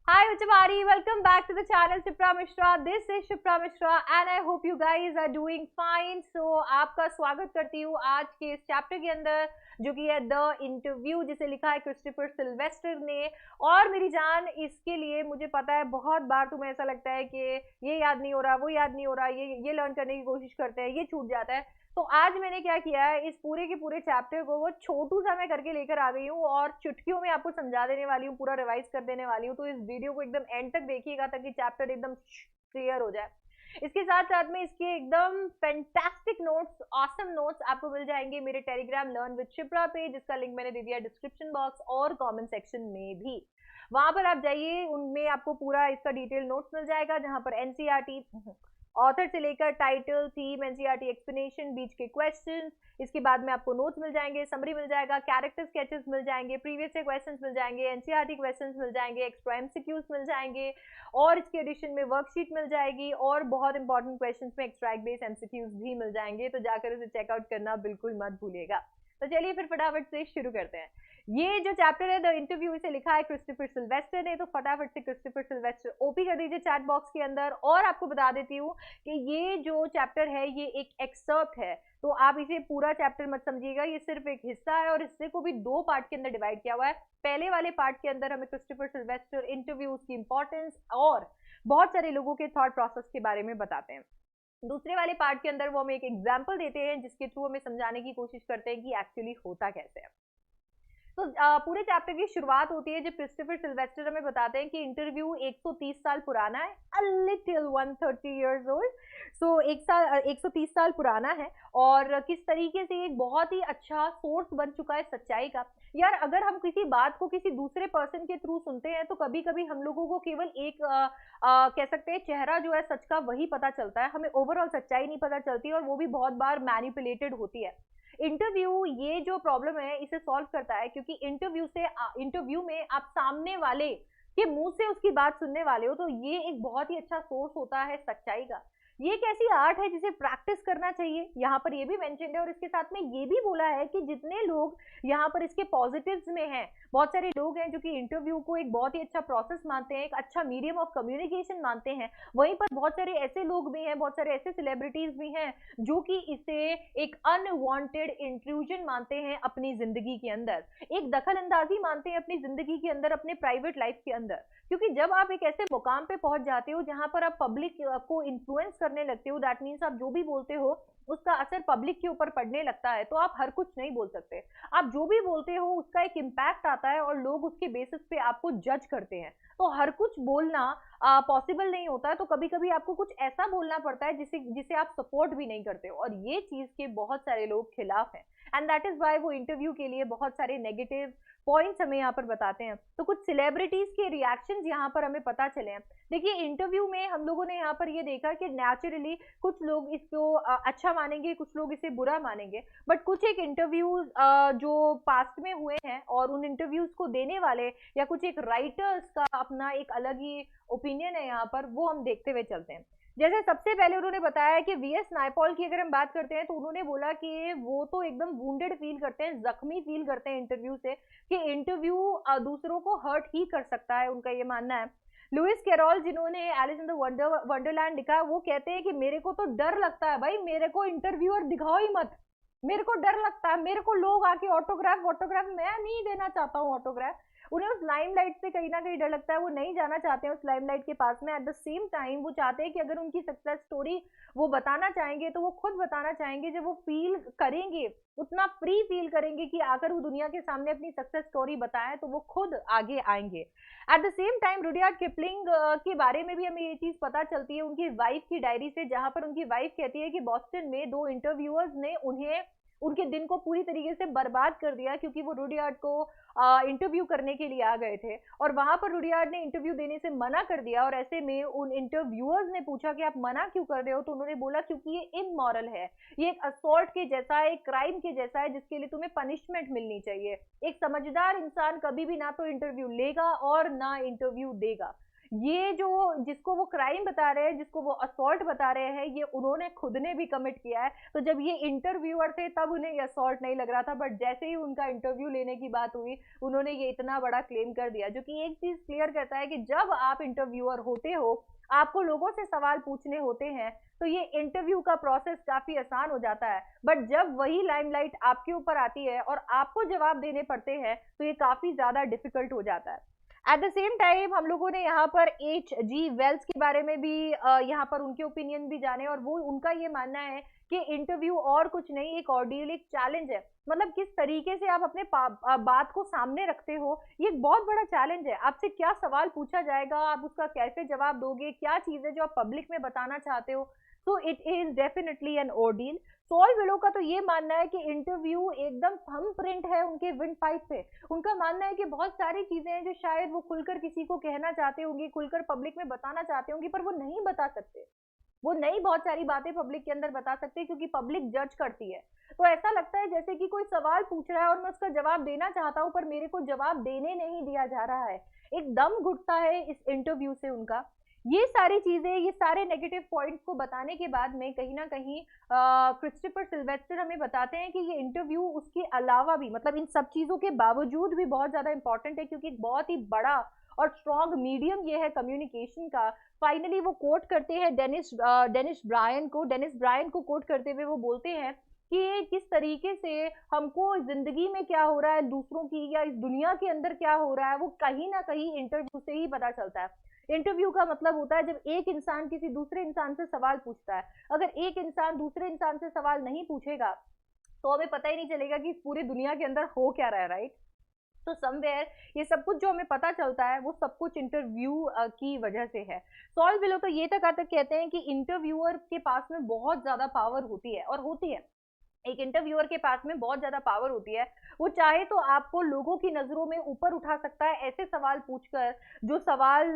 Hi Uchamari, welcome back to the channel Shipra Mishra. This is Shipra Mishra and I hope you guys are doing fine. So आपका स्वागत करती हूँ आज के इस chapter के अंदर जो कि है द इंटरव्यू, जिसे लिखा है क्रिस्टोफर सिल्वेस्टर ने। और मेरी जान, इसके लिए मुझे पता है बहुत बार तुम्हें ऐसा लगता है कि ये याद नहीं हो रहा, वो याद नहीं हो रहा, ये लर्न करने की कोशिश करते हैं, ये छूट जाता है। तो आज मैंने क्या किया है, इस पूरे के पूरे चैप्टर को वो छोटू सा मैं करके लेकर आ गई हूँ और चुटकियों में आपको समझा देने वाली हूँ, पूरा रिवाइज कर देने वाली हूँ। तो इस वीडियो को एकदम एंड तक देखिएगा ताकि चैप्टर एकदम क्लियर हो जाए। इसके साथ साथ में इसके एकदम फैंटास्टिक नोट्स, ऑसम नोट्स आपको मिल जाएंगे मेरे टेलीग्राम लर्न विद शिप्रा पे, जिसका लिंक मैंने दे दिया डिस्क्रिप्शन बॉक्स और कमेंट सेक्शन में भी। वहां पर आप जाइए, उनमें आपको पूरा इसका डिटेल नोट्स मिल जाएगा, जहां पर एनसीईआरटी ऑथर से लेकर टाइटल, थीम, एनसीईआरटी एक्सप्लेनेशन, बीच के क्वेश्चंस, इसके बाद में आपको नोट्स मिल जाएंगे, समरी मिल जाएगा, कैरेक्टर स्केचेस मिल जाएंगे, प्रीवियस से क्वेश्चंस मिल जाएंगे, एनसीईआरटी क्वेश्चंस मिल जाएंगे, एक्स्ट्रा एमसीक्यूज मिल जाएंगे और इसके एडिशन में वर्कशीट मिल जाएगी और बहुत इंपॉर्टेंट क्वेश्चंस में एक्स्ट्रा बेस्ड एमसीक्यूज भी मिल जाएंगे। तो जाकर उसे चेकआउट करना बिल्कुल मत भूलिएगा। तो चलिए फिर फटाफट से शुरू करते हैं। ये जो चैप्टर है द इंटरव्यू, इसे लिखा है क्रिस्टोफर सिल्वेस्टर ने। तो फटाफट से क्रिस्टोफर सिल्वेस्टर ओपी कर दीजिए चैट बॉक्स के अंदर। और आपको बता देती हूँ कि ये जो चैप्टर है ये एक एक्सर्प्ट है, तो आप इसे पूरा चैप्टर मत समझिएगा, ये सिर्फ एक हिस्सा है और हिस्से को भी दो पार्ट के अंदर डिवाइड किया हुआ है। पहले वाले पार्ट के अंदर हमें क्रिस्टोफर सिल्वेस्टर इंटरव्यूज की इंपॉर्टेंस और बहुत सारे लोगों के थॉट प्रोसेस के बारे में बताते हैं। दूसरे वाले पार्ट के अंदर वो हमें एक एग्जाम्पल देते हैं जिसके थ्रू हमें समझाने की कोशिश करते हैं कि एक्चुअली होता कैसे है। तो पूरे चैप्टर की शुरुआत होती है जब क्रिस्टोफर सिल्वेस्टर हमें बताते हैं कि इंटरव्यू 130 साल पुराना है, अ लिटिल 130 इयर्स ओल्ड। सो 130 साल पुराना है और किस तरीके से एक बहुत ही अच्छा सोर्स बन चुका है सच्चाई का। यार, अगर हम किसी बात को किसी दूसरे पर्सन के थ्रू सुनते हैं तो कभी कभी हम लोगों को केवल एक कह सकते हैं चेहरा जो है सच का वही पता चलता है, हमें ओवरऑल सच्चाई नहीं पता चलती और वो भी बहुत बार मैनिपुलेटेड होती है। इंटरव्यू ये जो प्रॉब्लम है इसे सॉल्व करता है, क्योंकि इंटरव्यू में आप सामने वाले के मुंह से उसकी बात सुनने वाले हो, तो ये एक बहुत ही अच्छा सोर्स होता है सच्चाई का। ये एक ऐसी आर्ट है जिसे प्रैक्टिस करना चाहिए, यहाँ पर ये भी मेंशन्ड है। और इसके साथ में ये भी बोला है कि जितने लोग यहाँ पर इसके पॉजिटिव्स में हैं, बहुत सारे लोग हैं जो कि इंटरव्यू को एक बहुत ही अच्छा प्रोसेस मानते हैं, एक अच्छा मीडियम ऑफ कम्युनिकेशन मानते हैं, वहीं पर बहुत सारे ऐसे लोग भी हैं, बहुत सारे ऐसे सेलिब्रिटीज भी हैं जो कि इसे एक अनवांटेड इंट्रूजन मानते हैं अपनी जिंदगी के अंदर, एक दखल अंदाजी मानते हैं अपनी जिंदगी के अंदर, अपने प्राइवेट लाइफ के अंदर। क्योंकि जब आप एक ऐसे मुकाम पे पहुंच जाते हो जहां पर आप पब्लिक को इन्फ्लुएंस करने लगते हो, दैट मीन्स आप जो भी बोलते हो उसका असर पब्लिक के ऊपर पड़ने लगता है, तो आप हर कुछ नहीं बोल सकते। आप जो भी बोलते हो उसका एक इम्पैक्ट आता है और लोग उसके बेसिस पे आपको जज करते हैं। तो हर कुछ बोलना पॉसिबल नहीं होता है, तो कभी कभी आपको कुछ ऐसा बोलना पड़ता है जिसे जिसे आप सपोर्ट भी नहीं करते हो, और ये चीज के बहुत सारे लोग खिलाफ हैं। एंड दैट इज वाई वो इंटरव्यू के लिए बहुत सारे नेगेटिव पॉइंट्स हमें यहाँ पर बताते हैं। तो कुछ सेलिब्रिटीज के रिएक्शंस यहाँ पर हमें पता चले हैं। देखिए, इंटरव्यू में हम लोगों ने यहाँ पर ये देखा कि नेचुरली कुछ लोग इसको अच्छा मानेंगे, कुछ लोग इसे बुरा मानेंगे, बट कुछ एक इंटरव्यूज जो पास्ट में हुए हैं और उन इंटरव्यूज को देने वाले या कुछ एक राइटर्स का अपना एक अलग ही ओपिनियन है यहाँ पर, वो हम देखते हुए चलते हैं। जैसे सबसे पहले उन्होंने बताया कि वीएस नायपॉल की अगर हम बात करते हैं तो उन्होंने बोला कि वो तो एकदम वुंडेड फील करते हैं, जख्मी फील करते हैं इंटरव्यू से, कि इंटरव्यू दूसरों को हर्ट ही कर सकता है, उनका ये मानना है। लुइस कैरोल, जिन्होंने एलिस इन द वंडरलैंड लिखा, वो कहते हैं कि मेरे को तो डर लगता है भाई, मेरे को इंटरव्यूअर दिखाओ ही मत, मेरे को डर लगता है, मेरे को लोग आके ऑटोग्राफ मैं नहीं देना चाहता हूँ ऑटोग्राफ। उन्हें उस लाइमलाइट से कहीं ना कहीं डर लगता है, वो नहीं जाना चाहते हैं उस लाइमलाइट के पास में। एट द सेम टाइम वो चाहते हैं कि अगर उनकी सक्सेस स्टोरी वो बताना चाहेंगे तो वो खुद बताना चाहेंगे, जब वो फील करेंगे, उतना फ्री फील करेंगे कि आकर वो दुनिया के सामने अपनी सक्सेस स्टोरी बताएं, तो वो खुद आगे आएंगे। At the same time Rudyard Kipling के बारे में भी हमें ये चीज पता चलती है उनकी वाइफ की डायरी से, जहां पर उनकी वाइफ कहती है कि बॉस्टन में दो इंटरव्यूअर्स ने उन्हें उनके दिन को पूरी तरीके से बर्बाद कर दिया, क्योंकि वो रुडयार्ड को इंटरव्यू करने के लिए आ गए थे और वहां पर रुडयार्ड ने इंटरव्यू देने से मना कर दिया। और ऐसे में उन इंटरव्यूअर्स ने पूछा कि आप मना क्यों कर रहे हो, तो उन्होंने बोला क्योंकि ये इमोरल है, ये एक असॉल्ट के जैसा है, एक क्राइम के जैसा है, जिसके लिए तुम्हें पनिशमेंट मिलनी चाहिए। एक समझदार इंसान कभी भी ना तो इंटरव्यू लेगा और ना इंटरव्यू देगा। ये जो जिसको वो क्राइम बता रहे हैं, जिसको वो असॉल्ट बता रहे हैं, ये उन्होंने खुद ने भी कमिट किया है। तो जब ये इंटरव्यूअर थे तब उन्हें ये असॉल्ट नहीं लग रहा था, बट जैसे ही उनका इंटरव्यू लेने की बात हुई उन्होंने ये इतना बड़ा क्लेम कर दिया, जो कि एक चीज क्लियर करता है कि जब आप इंटरव्यूअर होते हो, आपको लोगों से सवाल पूछने होते हैं, तो ये इंटरव्यू का प्रोसेस काफी आसान हो जाता है। बट जब वही लाइमलाइट आपके ऊपर आती है और आपको जवाब देने पड़ते हैं, तो ये काफी ज्यादा डिफिकल्ट हो जाता है। एट द सेम टाइम हम लोगों ने यहाँ पर H.G. वेल्स के बारे में भी यहाँ पर उनके ओपिनियन भी जाने, और वो उनका ये मानना है कि इंटरव्यू और कुछ नहीं, एक ऑर्डियल, एक चैलेंज है। मतलब किस तरीके से आप अपने बात को सामने रखते हो, ये एक बहुत बड़ा चैलेंज है। आपसे क्या सवाल पूछा जाएगा, आप उसका कैसे जवाब दोगे, क्या चीजें जो आप पब्लिक में बताना चाहते हो, तो it is definitely an ordeal. सॉल विलो का तो ये मानना है कि इंटरव्यू एकदम थंब प्रिंट है उनके विंड पाइप पे। उनका मानना है कि बहुत सारी चीजें हैं जो शायद वो खुलकर किसी को कहना चाहते होंगे, खुलकर पब्लिक में बताना चाहते होंगे, पर वो नहीं बता सकते। वो नहीं बहुत सारी बातें पब्लिक के अंदर बता सकते, क्योंकि पब्लिक जज करती है। तो ऐसा लगता है जैसे कि कोई सवाल पूछ रहा है और मैं उसका जवाब देना चाहता हूँ, पर मेरे को जवाब देने नहीं दिया जा रहा है। एक दम घुटता है इस इंटरव्यू से उनका। ये सारी चीजें, ये सारे नेगेटिव पॉइंट्स को बताने के बाद में कहीं ना कहीं क्रिस्टोफर सिल्वेस्टर हमें बताते हैं कि ये इंटरव्यू उसके अलावा भी, मतलब इन सब चीजों के बावजूद भी बहुत ज्यादा इंपॉर्टेंट है, क्योंकि एक बहुत ही बड़ा और स्ट्रॉन्ग मीडियम ये है कम्युनिकेशन का। फाइनली वो कोट करते हैं डेनिस ब्रायन को कोट करते हुए वो बोलते हैं कि किस तरीके से हमको जिंदगी में क्या हो रहा है दूसरों की, या इस दुनिया के अंदर क्या हो रहा है, वो कहीं ना कहीं इंटरव्यू से ही पता चलता है। इंटरव्यू का मतलब होता है जब एक इंसान किसी दूसरे इंसान से सवाल पूछता है। अगर एक इंसान दूसरे इंसान से सवाल नहीं पूछेगा, तो हमें पता ही नहीं चलेगा कि इस पूरी दुनिया के अंदर हो क्या रहा है, राइट। तो समवेयर ये सब कुछ जो हमें पता चलता है, वो सब कुछ इंटरव्यू की वजह से है। सॉल विलो तो ये तक कहते हैं कि इंटरव्यूअर के पास में बहुत ज्यादा पावर होती है, और होती है। एक इंटरव्यूअर के पास में बहुत ज्यादा पावर होती है। वो चाहे तो आपको लोगों की नजरों में ऊपर उठा सकता है, ऐसे सवाल पूछकर जो सवाल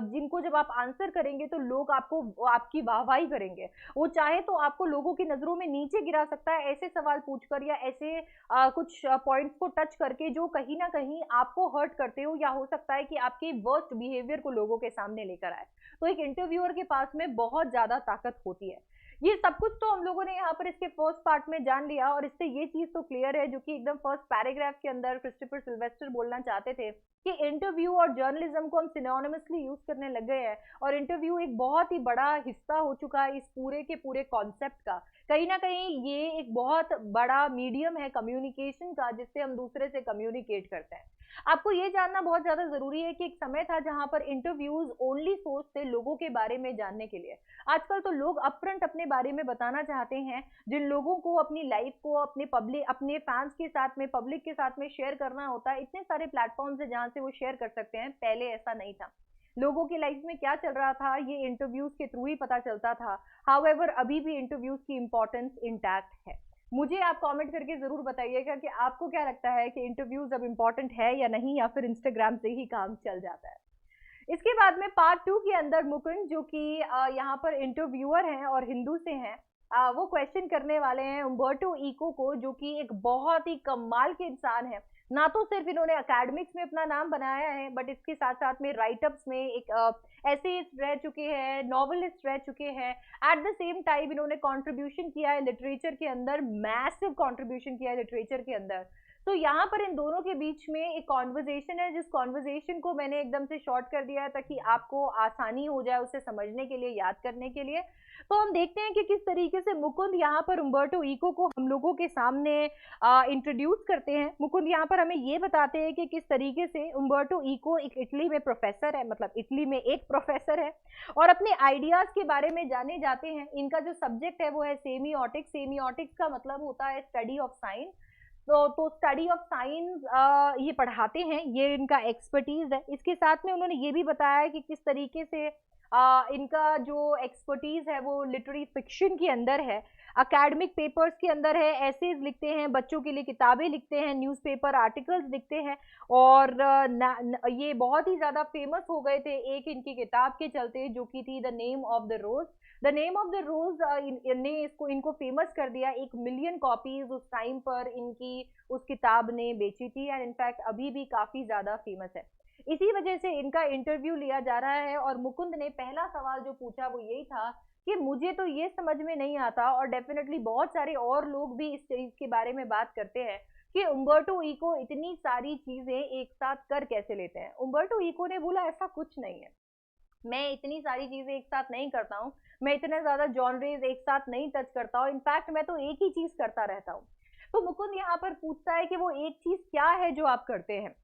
जिनको जब आप आंसर करेंगे तो लोग आपको आपकी वाहवाही करेंगे। वो चाहे तो आपको लोगों की नजरों में नीचे गिरा सकता है, ऐसे सवाल पूछकर, या ऐसे कुछ पॉइंट्स को टच करके जो कहीं ना कहीं आपको हर्ट करते हो, या हो सकता है कि आपके वर्स्ट बिहेवियर को लोगों के सामने लेकर आए। तो एक इंटरव्यूअर के पास में बहुत ज्यादा ताकत होती है। ये सब कुछ तो हम लोगों ने यहाँ पर इसके फर्स्ट पार्ट में जान लिया, और इससे ये चीज तो क्लियर है, जो कि एकदम फर्स्ट पैराग्राफ के अंदर क्रिस्टोफर सिल्वेस्टर बोलना चाहते थे, कि इंटरव्यू और जर्नलिज्म को हम सिनोनिमसली यूज करने लग गए हैं, और इंटरव्यू एक बहुत ही बड़ा हिस्सा हो चुका है इस पूरे के पूरे कॉन्सेप्ट का। कहीं ना कहीं ये एक बहुत बड़ा मीडियम है कम्युनिकेशन का, जिससे हम दूसरे से कम्युनिकेट करते हैं। आपको ये जानना बहुत ज्यादा जरूरी है कि एक समय था जहां पर इंटरव्यूज ओनली सोर्स थे लोगों के बारे में जानने के लिए। आजकल तो लोग अपफ्रंट अपने बारे में बताना चाहते हैं। जिन लोगों को अपनी लाइफ को अपने फैंस के साथ में, पब्लिक के साथ में शेयर करना होता है, इतने सारे प्लेटफॉर्म्स है जहां से वो शेयर कर सकते हैं। पहले ऐसा नहीं था। लोगों की लाइफ में क्या चल रहा था, ये इंटरव्यूज के थ्रू ही पता चलता था। हाउएवर अभी भी इंटरव्यूज की इंपॉर्टेंस इंटैक्ट है। मुझे आप कमेंट करके जरूर बताइएगा कि आपको क्या लगता है कि इंटरव्यूज अब इंपॉर्टेंट है या नहीं, या फिर इंस्टाग्राम से ही काम चल जाता है। इसके बाद में पार्ट 2 के अंदर मुकुंद, जो कि यहाँ पर इंटरव्यूअर हैं और हिंदू से हैं, वो क्वेश्चन करने वाले हैं उम्बर्टो इको को, जो कि एक बहुत ही कमाल के इंसान है। ना तो सिर्फ इन्होंने एकेडमिक्स में अपना नाम बनाया है, बट इसके साथ साथ में राइटअप्स में एक एसेइस्ट रह चुके हैं, नॉवलिस्ट रह चुके हैं। एट द सेम टाइम इन्होंने कंट्रीब्यूशन किया है लिटरेचर के अंदर, मैसिव कंट्रीब्यूशन किया है लिटरेचर के अंदर। तो यहाँ पर इन दोनों के बीच में एक कॉन्वर्जेशन है, जिस कॉन्वर्जेशन को मैंने एकदम से शॉर्ट कर दिया है ताकि आपको आसानी हो जाए उसे समझने के लिए, याद करने के लिए। तो हम देखते हैं कि किस तरीके से मुकुंद यहाँ पर उम्बर्टो इको को हम लोगों के सामने इंट्रोड्यूस करते हैं। मुकुंद यहाँ पर हमें ये बताते हैं कि किस तरीके से उम्बर्टो इको एक इटली में प्रोफेसर है, मतलब इटली में एक प्रोफेसर है, और अपने आइडियाज के बारे में जाने जाते हैं। इनका जो सब्जेक्ट है वो है सेमियोटिक्स। सेमियोटिक्स का मतलब होता है स्टडी ऑफ साइंस। तो स्टडी ऑफ साइंस ये पढ़ाते हैं, ये इनका एक्सपर्टीज है। इसके साथ में उन्होंने ये भी बताया है कि किस तरीके से इनका जो एक्सपर्टीज है वो लिटरेरी फिक्शन के अंदर है, एकेडमिक पेपर्स के अंदर है, एसेज लिखते हैं, बच्चों के लिए किताबें लिखते हैं, न्यूज़पेपर आर्टिकल्स लिखते हैं। और ये बहुत ही ज़्यादा फेमस हो गए थे एक इनकी किताब के चलते, जो कि थी the name of the rose. The name of the rose ने इनको फेमस कर दिया। 1 मिलियन कॉपीज उस टाइम पर इनकी उस किताब ने बेची थी, एंड इनफैक्ट अभी भी काफ़ी ज़्यादा फेमस है। इसी वजह से इनका इंटरव्यू लिया जा रहा है। और मुकुंद ने पहला सवाल जो पूछा वो यही था कि मुझे तो ये समझ में नहीं आता, और डेफिनेटली बहुत सारे और लोग भी इस चीज के बारे में बात करते हैं कि उम्बर्टो इको इतनी सारी चीजें एक साथ कर कैसे लेते हैं। उम्बर्टो इको ने बोला ऐसा कुछ नहीं है, मैं इतनी सारी चीजें एक साथ नहीं करता हूँ, मैं इतने ज्यादा जॉनरेज एक साथ नहीं टच करता हूँ, इनफैक्ट मैं तो एक ही चीज करता रहता हूँ। तो मुकुंद यहाँ पर पूछता है कि वो एक चीज क्या है जो आप करते हैं।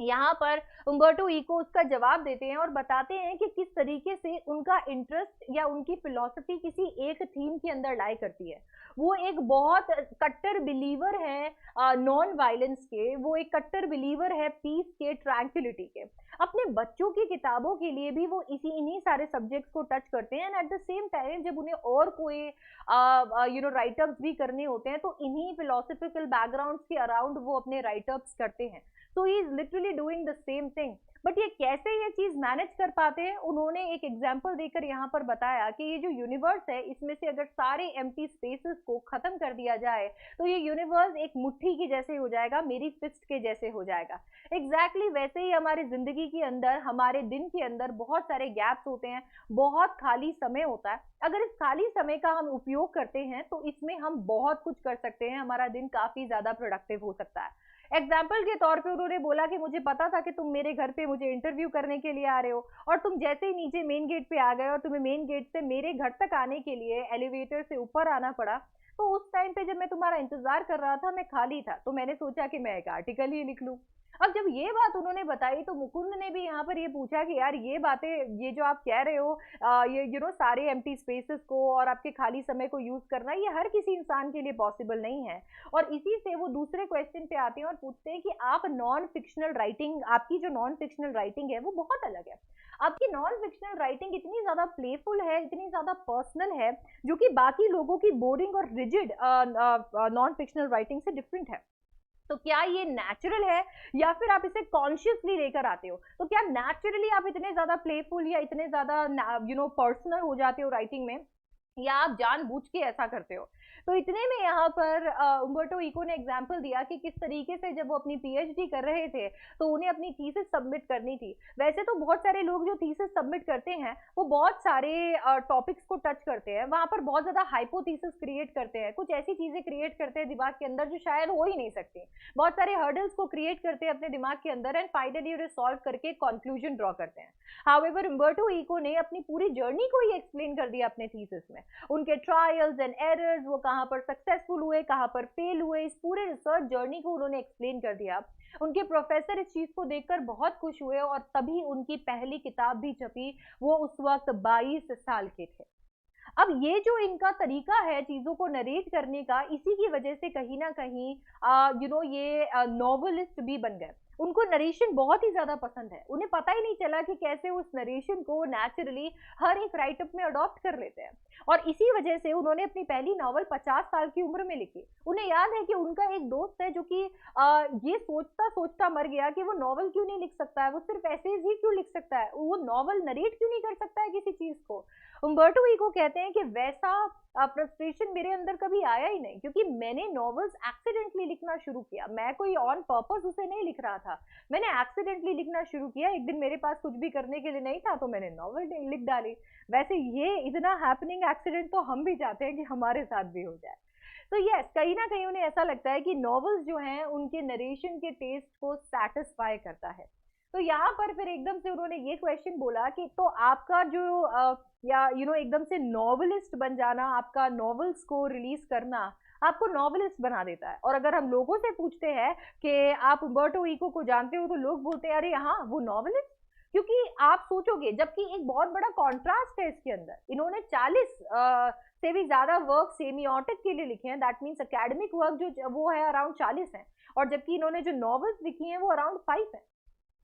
यहाँ पर उम्बर्टो इको उसका जवाब देते हैं और बताते हैं कि किस तरीके से उनका इंटरेस्ट या उनकी फिलॉसफी किसी एक थीम के अंदर लाई करती है। वो एक बहुत कट्टर बिलीवर है नॉन वायलेंस के, वो एक कट्टर बिलीवर है पीस के, ट्रैंक्विलिटी के। अपने बच्चों की किताबों के लिए भी वो इन्हीं सारे सब्जेक्ट्स को टच करते हैं, and at the same time जब उन्हें और कोई राइटअप्स भी करने होते हैं तो इन्हीं फिलोसफिकल बैकग्राउंड्स के अराउंड वो अपने राइटअप्स करते हैं। So he is literally doing the same thing. But ये कैसे ये चीज मैनेज कर पाते हैं, उन्होंने एक एग्जाम्पल देकर यहाँ पर बताया कि ये जो यूनिवर्स है इसमें से अगर सारे एम्प्टी स्पेसेस को खत्म कर दिया जाए तो ये यूनिवर्स एक मुट्ठी की जैसे हो जाएगा, मेरी फिस्ट के जैसे हो जाएगा। एग्जैक्टली वैसे ही हमारी जिंदगी के अंदर, हमारे दिन के अंदर बहुत सारे गैप्स होते हैं, बहुत खाली समय होता है। अगर इस खाली समय का हम उपयोग करते हैं तो इसमें हम बहुत कुछ कर सकते हैं, हमारा दिन काफी ज्यादा प्रोडक्टिव हो सकता है। एग्जाम्पल के तौर पे उन्होंने बोला कि मुझे पता था कि तुम मेरे घर पे मुझे इंटरव्यू करने के लिए आ रहे हो, और तुम जैसे ही नीचे मेन गेट पे आ गए और तुम्हें मेन गेट से मेरे घर तक आने के लिए एलिवेटर से ऊपर आना पड़ा, तो उस टाइम पे जब मैं तुम्हारा इंतजार कर रहा था मैं खाली था, तो मैंने सोचा कि मैं एक आर्टिकल ही लिख लूं। अब जब ये बात उन्होंने बताई तो मुकुंद ने भी यहाँ पर ये पूछा कि यार ये बातें, ये जो आप कह रहे हो ये सारे एम्प्टी स्पेसेस को और आपके खाली समय को यूज करना, ये हर किसी इंसान के लिए पॉसिबल नहीं है। और इसी से वो दूसरे क्वेश्चन पे आते हैं और पूछते हैं कि आप नॉन फिक्शनल राइटिंग, आपकी जो नॉन फिक्शनल राइटिंग है वो बहुत अलग है। आपकी नॉन फिक्शनल राइटिंग इतनी ज्यादा प्लेफुल है, इतनी ज्यादा पर्सनल है, जो कि बाकी लोगों की बोरिंग और रिजिड नॉन फिक्शनल राइटिंग से डिफरेंट है। तो क्या ये नेचुरल है या फिर आप इसे कॉन्शियसली लेकर आते हो? तो क्या नेचुरली आप इतने ज्यादा प्लेफुल या इतने ज्यादा पर्सनल हो जाते हो राइटिंग में, या आप जानबूझ के ऐसा करते हो? तो इतने में यहाँ पर उम्बर्टो इको ने एग्जाम्पल दिया कि किस तरीके से जब वो अपनी पीएचडी कर रहे थे तो उन्हें अपनी थीसिस सबमिट करनी थी। वैसे तो बहुत सारे लोग जो थीसिस सबमिट करते हैं वो बहुत सारे टॉपिक्स को टच करते हैं, वहां पर बहुत ज्यादा हाइपोथीसिस क्रिएट करते हैं, कुछ ऐसी चीजें क्रिएट करते हैं दिमाग के अंदर जो शायद हो ही नहीं सकती, बहुत सारे हर्डल्स को क्रिएट करते हैं अपने दिमाग के अंदर, एंड फाइनली उन्हें सॉल्व करके कंक्लूजन ड्रॉ करते हैं। हाउएवर उम्बर्टो इको ने अपनी पूरी जर्नी को ही एक्सप्लेन कर दिया अपने थीसिस में, उनके ट्रायल्स एंड एरर्स, वो कहाँ पर सक्सेसफुल हुए, कहाँ पर फेल हुए, इस पूरे रिसर्च जर्नी को उन्होंने एक्सप्लेन कर दिया। उनके प्रोफेसर इस चीज को देखकर बहुत खुश हुए और तभी उनकी पहली किताब भी छपी। वो उस वक्त 22 साल के थे। अब ये जो इनका तरीका है चीजों को नरेट करने का, इसी की वजह से कहीं ना कहीं ये नॉवलिस्ट भी बन गए। उनको नरेशन बहुत ही ज्यादा पसंद है, उन्हें पता ही नहीं चला कि कैसे उस नरेशन को नेचुरली हर एक राइटअप में अडॉप्ट कर लेते हैं। और इसी वजह से उन्होंने अपनी पहली नॉवल 50 साल की उम्र में लिखी। उन्हें याद है कि उनका एक दोस्त है जो कि ये सोचता सोचता मर गया कि वो नॉवल क्यों नहीं लिख सकता है, वो सिर्फ ऐसे ही क्यों लिख सकता है, वो नॉवल नरेट क्यों नहीं कर सकता है किसी चीज को। उम्बर्टो इको कहते हैं कि वैसा फ्रस्ट्रेशन मेरे अंदर कभी आया ही नहीं, क्योंकि मैंने नॉवेल्स एक्सीडेंटली लिखना शुरू किया, मैं कोई ऑन पर्पस उसे नहीं लिख रहा था, मैंने एक्सीडेंटली लिखना शुरू किया। एक दिन मेरे पास कुछ भी करने के लिए नहीं था तो मैंने नॉवेल लिख डाली। वैसे ये इतना हैपनिंग एक्सीडेंट तो हम भी चाहते हैं कि हमारे साथ भी हो जाए। तो यस, कहीं ना कहीं उन्हें ऐसा लगता है कि नॉवेल्स जो हैं उनके नरेशन के टेस्ट को सेटिस्फाई करता है। तो यहाँ पर फिर एकदम से उन्होंने ये क्वेश्चन बोला कि तो आपका जो या एकदम से नॉवलिस्ट बन जाना, आपका नॉवेल्स को रिलीज करना आपको नॉवलिस्ट बना देता है। और अगर हम लोगों से पूछते हैं कि आप उम्बर्टो इको को जानते हो तो लोग बोलते हैं अरे हाँ वो नॉवलिस्ट। क्योंकि आप सोचोगे, जबकि एक बहुत बड़ा कॉन्ट्रास्ट है इसके अंदर, इन्होंने 40 से भी ज्यादा वर्क सेमियोटिक के लिए लिखे हैं, दैट मीन्स एकेडमिक वर्क जो वो है अराउंड 40 है, और जबकि इन्होंने जो नॉवेल्स लिखी हैं वो अराउंड 5 है।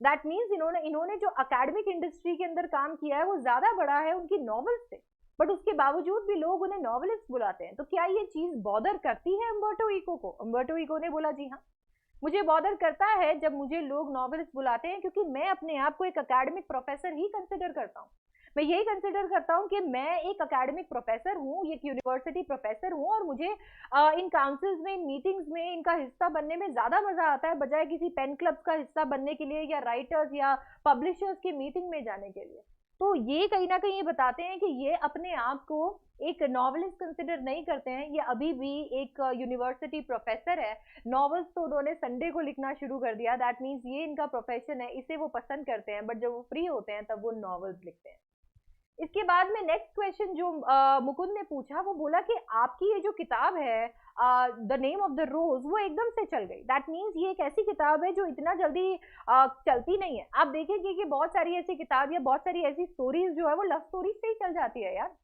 दैट मीन्स इन्होंने जो अकेडमिक इंडस्ट्री के अंदर काम किया है वो ज्यादा बड़ा है उनकी नॉवेल्स से, बट उसके बावजूद भी लोग उन्हें नॉवेलिस्ट बुलाते हैं। तो क्या ये चीज बॉदर करती है उम्बर्टो इको को? उम्बर्टो इको ने बोला जी हाँ, मुझे बॉदर करता है जब मुझे लोग नॉवेलिस्ट बुलाते हैं, क्योंकि मैं अपने आप को एक एकेडमिक प्रोफेसर ही कंसिडर करता हूँ। मैं यही कंसिडर करता हूँ कि मैं एक एकेडमिक प्रोफेसर हूँ, एक यूनिवर्सिटी प्रोफेसर हूँ, और मुझे इन काउंसिल्स में, इन मीटिंग्स में इनका हिस्सा बनने में ज्यादा मजा आता है बजाय किसी पेन क्लब का हिस्सा बनने के लिए या राइटर्स या पब्लिशर्स की मीटिंग में जाने के लिए। तो ये कहीं ना कहीं ये बताते हैं कि ये अपने आप को एक नॉवलिस्ट कंसिडर नहीं करते हैं, ये अभी भी एक यूनिवर्सिटी प्रोफेसर है। नॉवेल्स तो उन्होंने संडे को लिखना शुरू कर दिया, दैट मीन्स ये इनका प्रोफेशन है, इसे वो पसंद करते हैं, बट जब वो फ्री होते हैं तब वो नॉवेल्स लिखते हैं। इसके बाद में नेक्स्ट क्वेश्चन जो मुकुंद ने पूछा, वो बोला कि आपकी ये जो किताब है द नेम ऑफ द रोज, वो एकदम से चल गई। दैट मीन्स ये एक ऐसी किताब है जो इतना जल्दी चलती नहीं है। आप देखेंगे कि बहुत सारी ऐसी किताब या बहुत सारी ऐसी स्टोरीज जो है वो लव स्टोरीज से ही चल जाती है यार।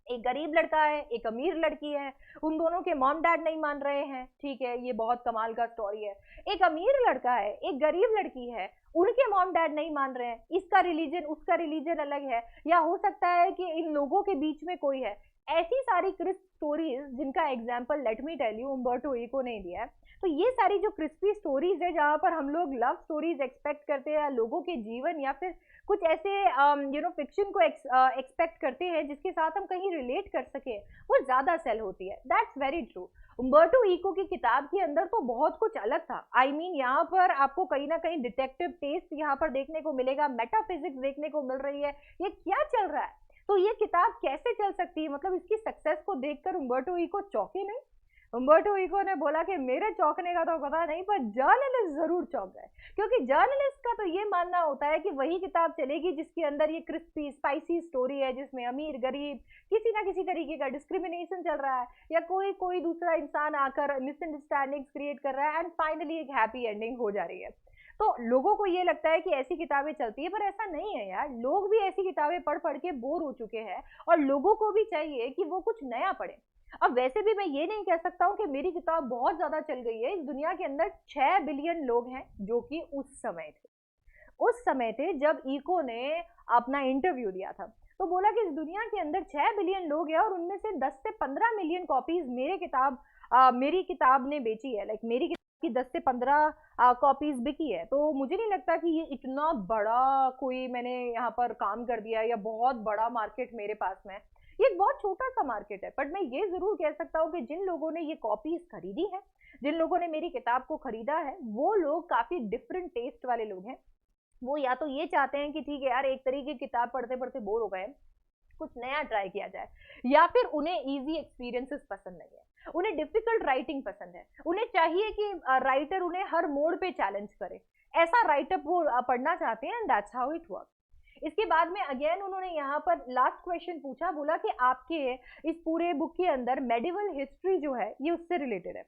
एक गरीब लड़का है, एक अमीर लड़की है, उन दोनों के मॉम डैड नहीं मान रहे हैं, ठीक है, ये बहुत कमाल का स्टोरी है। एक अमीर लड़का है, एक गरीब लड़की है, उनके मॉम डैड नहीं मान रहे हैं, इसका रिलीजन उसका रिलीजन अलग है, या हो सकता है कि इन लोगों के बीच में कोई है। ऐसी सारी क्रिस्प स्टोरीज जिनका example let me tell you Umberto Eco ने दिया है। तो ये सारी जो क्रिस्पी स्टोरीज है जहां पर हम लोग लव स्टोरीज एक्सपेक्ट करते हैं, लोगों के जीवन या फिर कुछ ऐसे फिक्शन को एक्सपेक्ट करते हैं जिसके साथ हम कहीं रिलेट कर सके, वो ज्यादा सेल होती है। That's very true. Umberto Eco की किताब के अंदर तो बहुत कुछ अलग था। आई मीन यहाँ पर आपको कहीं ना कहीं डिटेक्टिव टेस्ट यहाँ पर देखने को मिलेगा, मेटाफिजिक्स देखने को मिल रही है, ये क्या चल रहा है। तो ये किताब कैसे चल सकती है, मतलब इसकी सक्सेस को देखकर उम्बर्टो इको चौंके नहीं। उम्बर्टो इको ने बोला कि मेरे चौंकने का तो पता नहीं, पर जर्नलिस्ट जरूर चौंक गए, क्योंकि जर्नलिस्ट का तो ये मानना होता है कि वही किताब चलेगी जिसके अंदर ये क्रिस्पी स्पाइसी स्टोरी है, जिसमें अमीर गरीब किसी ना किसी तरीके का डिस्क्रिमिनेशन चल रहा है, या कोई कोई दूसरा इंसान आकर मिसअंडरस्टैंडिंग्स क्रिएट कर रहा है, एंड फाइनली एक हैप्पी एंडिंग हो जा रही है। तो लोगों को ये लगता है कि ऐसी किताबें चलती है, पर ऐसा नहीं है यार। लोग भी ऐसी किताबें पढ़ पढ़ के बोर हो चुके हैं, और लोगों को भी चाहिए कि वो कुछ नया पढ़े। अब वैसे भी मैं ये नहीं कह सकता हूँ कि मेरी किताब बहुत ज्यादा चल गई है। इस दुनिया के अंदर 6 बिलियन लोग हैं जो कि उस समय थे जब इको ने अपना इंटरव्यू दिया था। तो बोला कि इस दुनिया के अंदर 6 बिलियन लोग हैं, और उनमें से 10 से 15 मिलियन कॉपीज मेरी किताब ने बेची है। लाइक मेरी किताब की 10 से 15 कॉपीज बिकी है। तो मुझे नहीं लगता कि ये इतना बड़ा कोई मैंने यहाँ पर काम कर दिया, या बहुत बड़ा मार्केट मेरे पास में। ये एक बहुत छोटा सा मार्केट है, बट मैं ये जरूर कह सकता हूँ कि जिन लोगों ने ये कॉपीज खरीदी है, जिन लोगों ने मेरी किताब को खरीदा है, वो लोग काफी डिफरेंट टेस्ट वाले लोग हैं। वो या तो ये चाहते हैं कि ठीक है यार, एक तरीके की किताब पढ़ते पढ़ते बोर हो गए, कुछ नया ट्राई किया जाए, या फिर उन्हें इजी एक्सपीरियंसेस पसंद नहीं है, उन्हें डिफिकल्ट राइटिंग पसंद है, उन्हें चाहिए कि राइटर उन्हें हर मोड़ पे चैलेंज करे, ऐसा राइटअप वो पढ़ना चाहते हैं, and that's how it work. इसके बाद में अगेन उन्होंने यहाँ पर लास्ट क्वेश्चन पूछा, बोला कि आपके इस पूरे बुक के अंदर मेडिवल हिस्ट्री जो है ये उससे रिलेटेड है।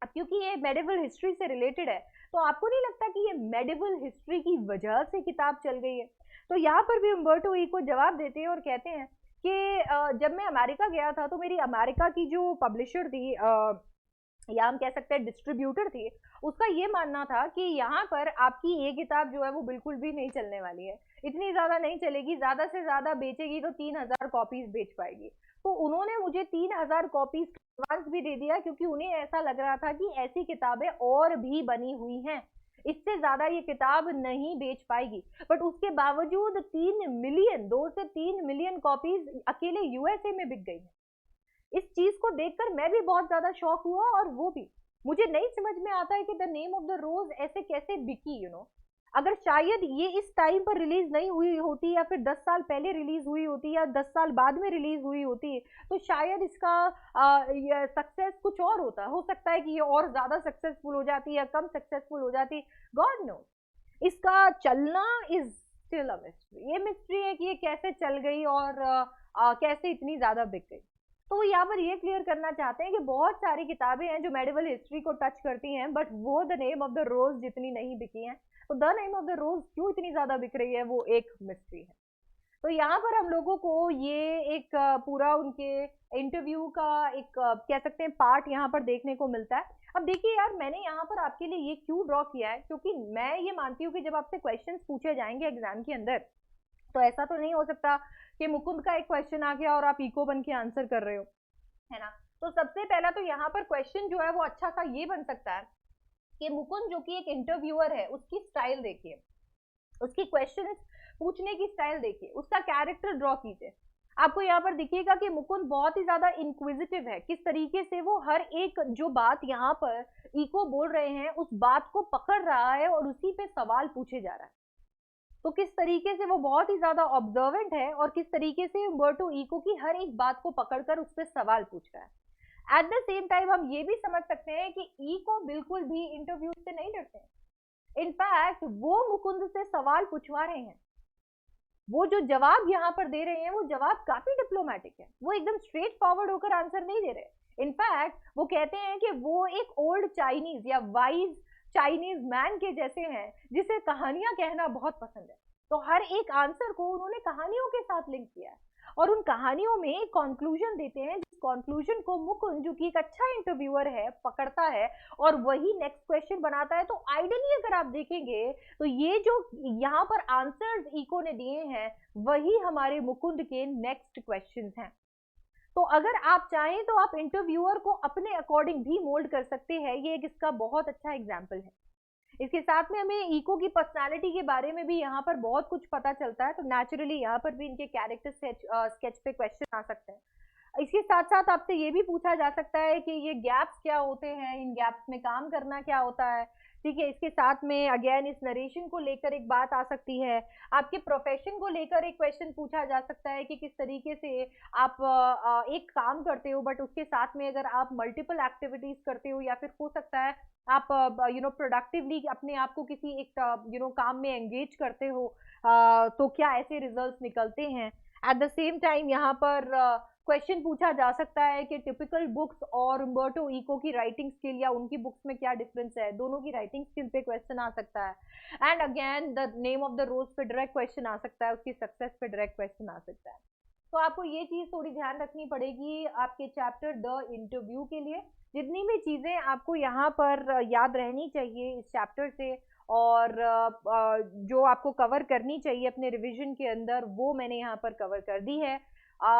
अब क्योंकि ये मेडिवल हिस्ट्री से रिलेटेड है, तो आपको नहीं लगता कि ये मेडिवल हिस्ट्री की वजह से किताब चल गई है? तो यहाँ पर भी उम्बर्टो इको जवाब देते हैं और कहते हैं कि जब मैं अमेरिका गया था तो मेरी अमेरिका की जो पब्लिशर थी, या हम कह सकते हैं डिस्ट्रीब्यूटर थी, उसका ये मानना था कि यहाँ पर आपकी ये किताब जो है वो बिल्कुल भी नहीं चलने वाली है, इतनी ज्यादा नहीं चलेगी, ज्यादा से ज्यादा बेचेगी तो 3000 कॉपीज बेच पाएगी। तो उन्होंने मुझे 3000 कॉपीज एडवांस भी दे दिया, क्योंकि उन्हें ऐसा लग रहा था कि ऐसी किताबें और भी बनी हुई हैं, इससे ज्यादा ये किताब नहीं बेच पाएगी। बट उसके बावजूद 3 मिलियन 2 से 3 मिलियन कॉपीज अकेले यूएसए में बिक गई है। इस चीज को देखकर मैं भी बहुत ज्यादा शॉक हुआ, और वो भी मुझे नहीं समझ में आता है कि द नेम ऑफ द रोज ऐसे कैसे बिकी, अगर शायद ये इस टाइम पर रिलीज नहीं हुई होती, या फिर 10 साल पहले रिलीज हुई होती, या 10 साल बाद में रिलीज हुई होती, तो शायद इसका सक्सेस कुछ और होता। हो सकता है कि ये और ज्यादा सक्सेसफुल हो जाती या कम सक्सेसफुल हो जाती, गॉड नो। इसका चलना इज स्टिल अ मिस्ट्री। ये मिस्ट्री है कि ये कैसे चल गई और कैसे इतनी ज्यादा बिक गई। तो यहाँ पर ये क्लियर करना चाहते हैं कि बहुत सारी किताबें हैं जो मेडिवल हिस्ट्री को टच करती हैं, बट वो द नेम ऑफ द रोज जितनी नहीं बिकी हैं। तो द नेम ऑफ द रोज क्यों इतनी ज्यादा बिक रही है, वो एक मिस्ट्री है। तो यहाँ पर हम लोगों को ये एक पूरा उनके इंटरव्यू का एक कह सकते हैं पार्ट यहाँ पर देखने को मिलता है। अब देखिए यार, मैंने यहाँ पर आपके लिए ये क्यों ड्रॉ किया है, क्योंकि मैं ये मानती हूँ कि जब आपसे क्वेश्चंस पूछे जाएंगे एग्जाम के अंदर, तो ऐसा तो नहीं हो सकता कि मुकुंद का एक क्वेश्चन आ गया और आप इको बन के आंसर कर रहे हो, है ना। तो सबसे पहला तो यहाँ पर क्वेश्चन जो है वो अच्छा सा ये बन सकता है कि मुकुंद जो कि एक इंटरव्यूअर है, उसकी स्टाइल देखिए, उसकी क्वेश्चंस पूछने की स्टाइल देखिए, उसका कैरेक्टर ड्रॉ कीजिए। आपको यहाँ पर दिखेगा कि मुकुंद बहुत ही ज्यादा इंक्विजिटिव है, किस तरीके से वो हर एक जो बात यहाँ पर इको बोल रहे हैं उस बात को पकड़ रहा है और उसी पे सवाल पूछे जा रहा है। तो किस तरीके से वो बहुत ही ज्यादा ऑब्जर्वेंट है और किस तरीके से उम्बर्टो इको की हर एक बात को पकड़कर उस पर सवाल पूछ रहा है। एट द सेम टाइम हम ये भी समझ सकते हैं कि इको बिल्कुल भी इंटरव्यू से नहीं डरते हैं। इनफैक्ट वो मुकुंद से सवाल पूछवा रहे हैं, वो जो जवाब यहाँ पर दे रहे हैं वो जवाब काफी डिप्लोमेटिक है, वो एकदम स्ट्रेट फॉरवर्ड होकर आंसर नहीं दे रहे। इनफैक्ट वो कहते हैं कि वो एक ओल्ड चाइनीज या वाइज चाइनीज मैन के जैसे हैं जिसे कहानियां कहना बहुत पसंद है। तो हर एक आंसर को उन्होंने कहानियों के साथ लिंक किया है और उन कहानियों में एक कंक्लूजन देते हैं, जिस कंक्लूजन को मुकुंद जो कि एक अच्छा इंटरव्यूअर है पकड़ता है और वही नेक्स्ट क्वेश्चन बनाता है। तो आइडियली अगर आप देखेंगे तो ये जो यहाँ पर आंसर्स इको ने दिए हैं वही हमारे मुकुंद के नेक्स्ट क्वेश्चंस हैं। तो अगर आप चाहें तो आप इंटरव्यूअर को अपने अकॉर्डिंग भी मोल्ड कर सकते हैं, ये एक इसका बहुत अच्छा एग्जाम्पल है। इसके साथ में हमें इको की पर्सनालिटी के बारे में भी यहाँ पर बहुत कुछ पता चलता है, तो नेचुरली यहाँ पर भी इनके कैरेक्टर स्केच पे क्वेश्चन आ सकते हैं। इसके साथ साथ आपसे ये भी पूछा जा सकता है कि ये गैप्स क्या होते हैं, इन गैप्स में काम करना क्या होता है, ठीक है। इसके साथ में अगेन इस नरेशन को लेकर एक बात आ सकती है, आपके प्रोफेशन को लेकर एक क्वेश्चन पूछा जा सकता है कि किस तरीके से आप एक काम करते हो बट उसके साथ में अगर आप मल्टीपल एक्टिविटीज करते हो या फिर हो सकता है आप प्रोडक्टिवली अपने आप को किसी एक काम में एंगेज करते हो, तो क्या ऐसे रिजल्ट्स निकलते हैं। एट द सेम टाइम यहाँ पर क्वेश्चन पूछा जा सकता है कि टिपिकल बुक्स और उम्बर्टो इको की राइटिंग स्किल या उनकी बुक्स में क्या डिफरेंस है, दोनों की राइटिंग स्किल पे क्वेश्चन आ सकता है। And again the name of the rose पे डायरेक्ट क्वेश्चन आ सकता है, उसकी सक्सेस पे डायरेक्ट क्वेश्चन आ सकता है। तो आपको ये चीज थोड़ी ध्यान रखनी पड़ेगी आपके चैप्टर द इंटरव्यू के लिए। जितनी भी चीजें आपको यहाँ पर याद रहनी चाहिए इस चैप्टर से और जो आपको कवर करनी चाहिए अपने रिवीजन के अंदर वो मैंने यहाँ पर कवर कर दी है।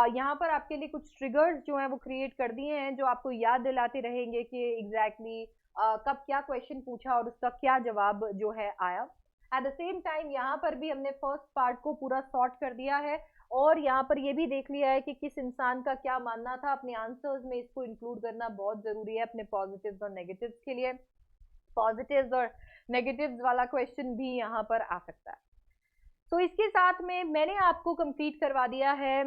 यहाँ पर आपके लिए कुछ ट्रिगर्स जो हैं वो क्रिएट कर दिए हैं जो आपको याद दिलाते रहेंगे कि एग्जैक्टली कब क्या क्वेश्चन पूछा और उसका क्या जवाब जो है आया। एट द सेम टाइम यहाँ पर भी हमने फर्स्ट पार्ट को पूरा सॉर्ट कर दिया है और यहाँ पर ये भी देख लिया है कि किस इंसान का क्या मानना था, अपने आंसर्स में इसको इंक्लूड करना बहुत जरूरी है अपने पॉजिटिव्स और नेगेटिव्स के लिए। पॉजिटिव्स और नेगेटिव्स वाला क्वेश्चन भी यहाँ पर आ सकता है। तो इसके साथ में मैंने आपको कंप्लीट करवा दिया है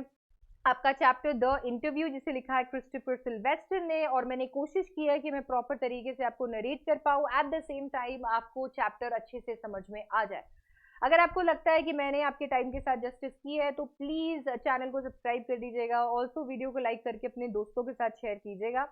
आपका चैप्टर द इंटरव्यू जिसे लिखा है क्रिस्टोफर सिल्वेस्टर ने, और मैंने कोशिश की है कि मैं प्रॉपर तरीके से आपको नरेट कर पाऊँ, एट द सेम टाइम आपको चैप्टर अच्छे से समझ में आ जाए। अगर आपको लगता है कि मैंने आपके टाइम के साथ जस्टिस की है तो प्लीज चैनल को सब्सक्राइब कर दीजिएगा, ऑल्सो वीडियो को लाइक करके अपने दोस्तों के साथ शेयर कीजिएगा।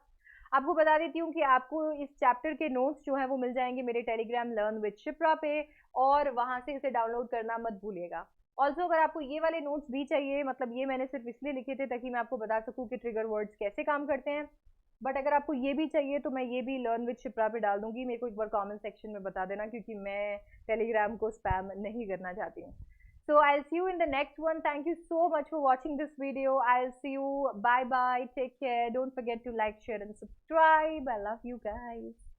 आपको बता देती हूँ कि आपको इस चैप्टर के नोट्स जो है वो मिल जाएंगे मेरे टेलीग्राम लर्न विद शिप्रा पे, और वहां से इसे डाउनलोड करना मत भूलिएगा। ऑल्सो अगर आपको ये वाले नोट्स भी चाहिए, मतलब ये मैंने सिर्फ इसलिए लिखे थे ताकि मैं आपको बता सकूं कि ट्रिगर वर्ड्स कैसे काम करते हैं, बट अगर आपको ये भी चाहिए तो मैं ये भी लर्न विद शिप्रा पे डाल दूंगी। मेरे को एक बार कमेंट सेक्शन में बता देना क्योंकि मैं टेलीग्राम को स्पैम नहीं करना चाहती हूँ। So I'll see you in the next one. Thank you so much for watching this video. I'll see you. Bye bye. Take care. Don't forget to like, share and subscribe. I love you guys.